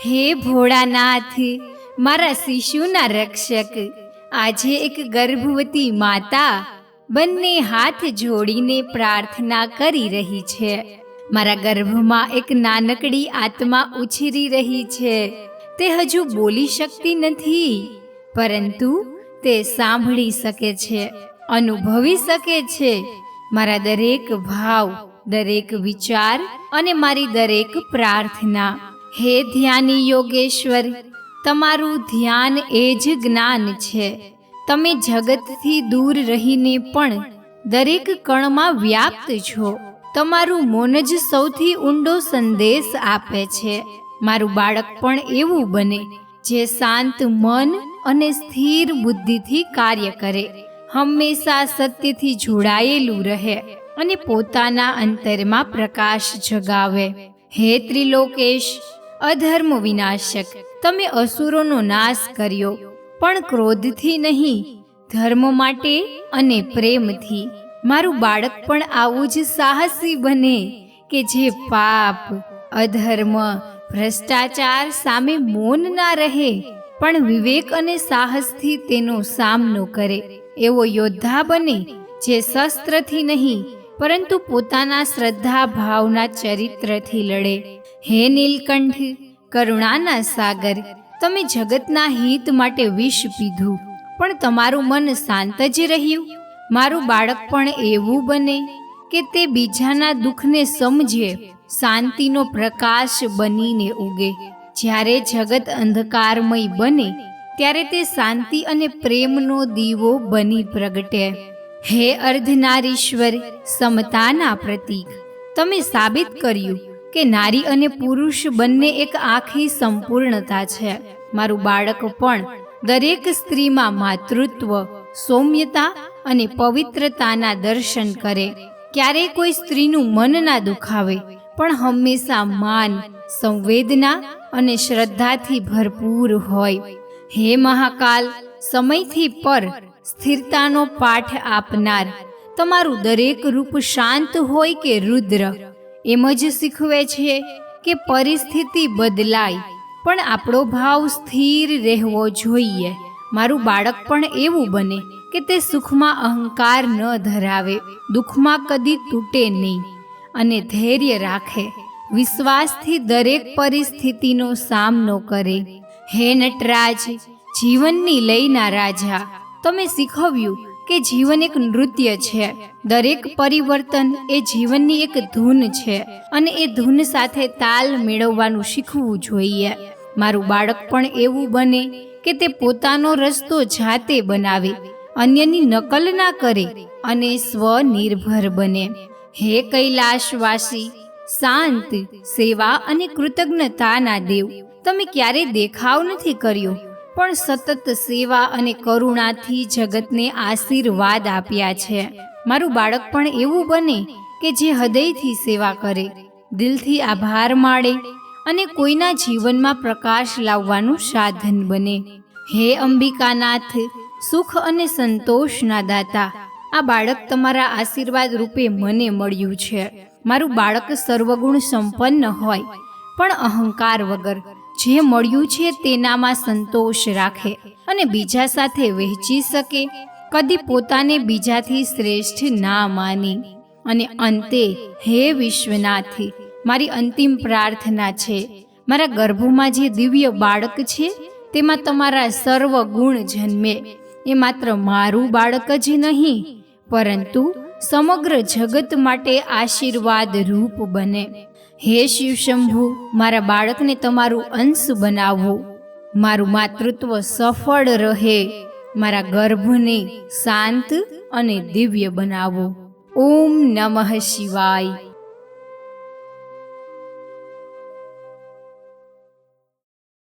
હે ભોળાનાથ, મારા શિશુના રક્ષક, આજે એક ગર્ભવતી માતા બંને હાથ જોડીને પ્રાર્થના કરી રહી છે. મારા ગર્ભમાં એક નાનકડી આત્મા ઉછરી રહી છે. તે હજુ બોલી શકતી નથી, પરંતુ તે સાંભળી શકે છે, અનુભવી શકે છે મારા દરેક ભાવ, દરેક વિચાર અને મારી દરેક પ્રાર્થના. હે ધ્યાની યોગેશ્વર, તમારું ધ્યાન એ જ જ્ઞાન છે. તમે જગતથી દૂર રહીને પણ દરેક કણમાં વ્યાપ્ત છો. તમારું મૌન જ સૌથી ઊંડો સંદેશ આપે છે. મારું બાળક પણ એવું બને જે શાંત મન અને સ્થિર બુદ્ધિથી કાર્ય કરે, હંમેશા સત્યથી જોડાયેલું રહે અને પોતાના અંતરમાં પ્રકાશ જગાવે. હે ત્રિલોકેશ, અધર્મ વિનાશક, તમે અસુરોનો નાશ કર્યો, પણ ક્રોધથી નહીં, ધર્મ માટે અને પ્રેમથી. મારું બાળક પણ આવું જ સાહસી બને કે જે પાપ, અધર્મ, ભ્રષ્ટાચાર સામે મૌન ના રહે, પણ વિવેક અને સાહસથી તેનો સામનો કરે. એવો યોદ્ધા બને જે શસ્ત્રથી નહીં, પરંતુ પોતાના શ્રદ્ધા ભાવના ચરિત્રથી લડે. હે નીલકંઠ, કરુણાના સાગર, તમે જગતના હિત માટે વિષ પીધું, પણ તમારું મન શાંત જ રહ્યું. મારું બાળક પણ એવું બને કે તે બીજાના દુઃખને સમજે, શાંતિનો પ્રકાશ બનીને ઉગે. જ્યારે જગત અંધકારમય બને, ત્યારે તે શાંતિ અને પ્રેમનો દીવો બની પ્રગટે. હે અર્ધનારીશ્વર, સમતાના પ્રતીક, તમે સાબિત કર્યું કે નારી અને પુરુષ બંને એક આખી સંપૂર્ણતા છે. મારું બાળક પણ દરેક સ્ત્રીમાં માતૃત્વ, સૌમ્યતા અને પવિત્રતાના દર્શન કરે. ક્યારેય કોઈ સ્ત્રીનું મન ના દુખાવે, પણ હંમેશા માન, સંવેદના અને શ્રદ્ધાથી ભરપૂર હોય. હે મહાકાલ, સમયથી પર સ્થિરતાનો પાઠ આપનાર, તમારું દરેક રૂપ શાંત હોય કે રુદ્ર, એમ જ શીખવે છે કે પરિસ્થિતિ બદલાય, પણ આપણો ભાવ સ્થિર રહેવો જોઈએ. મારું બાળક પણ એવું બને કે તે સુખમાં અહંકાર ન ધરાવે, દુઃખમાં કદી તૂટે નહીં અને ધૈર્ય રાખે, વિશ્વાસથી દરેક પરિસ્થિતિનો સામનો કરે. હે નટરાજ, જીવનની લયના રાજા, તમે શીખવ્યું કે જીવન એક નૃત્ય છે. દરેક પરિવર્તન એ જીવનની એક ધૂન છે, અને એ ધૂન સાથે તાલ મેળવવાનું શીખવું જોઈએ. મારું બાળક પણ એવું બને કે તે પોતાનો રસ્તો જાતે બનાવે, અન્યની નકલ ના કરે અને સ્વનિર્ભર બને. હે કૈલાશવાસી, શાંત, સેવા અને કૃતજ્ઞતાના દેવ, તમે ક્યારેય દેખાવ નથી કર્યો, પણ સતત સેવા અને કરુણાથી જગતને આશીર્વાદ આપ્યા છે. મારું બાળક પણ એવું બને કે જે હૃદયથી સેવા કરે, દિલથી આભાર માણે અને કોઈના જીવનમાં પ્રકાશ લાવવાનું સાધન બને. હે અંબિકાનાથ, સુખ અને સંતોષના દાતા, આ બાળક તમારા આશીર્વાદ રૂપે મને મળ્યું છે. મારું બાળક સર્વગુણ સંપન્ન હોય, પણ અહંકાર વગર, જે મળ્યું છે તેનામાં સંતોષ રાખે અને બીજા સાથે વહેંચી શકે, કદી પોતાને બીજાથી શ્રેષ્ઠ ના માની. અને અંતે, હે વિશ્વનાથ, મારી અંતિમ પ્રાર્થના છે, મારા ગર્ભમાં જે દિવ્ય બાળક છે તેમાં તમારા સર્વ ગુણ જન્મે. એ માત્ર મારું બાળક જ નહીં, પરંતુ સમગ્ર જગત માટે આશીર્વાદ રૂપ બને. હે શિવશંભુ, મારા બાળકને તમારું અંશ બનાવો, મારું માતૃત્વ સફળ રહે, મારા ગર્ભને શાંત અને દિવ્ય બનાવો. ઓમ નમઃ શિવાય.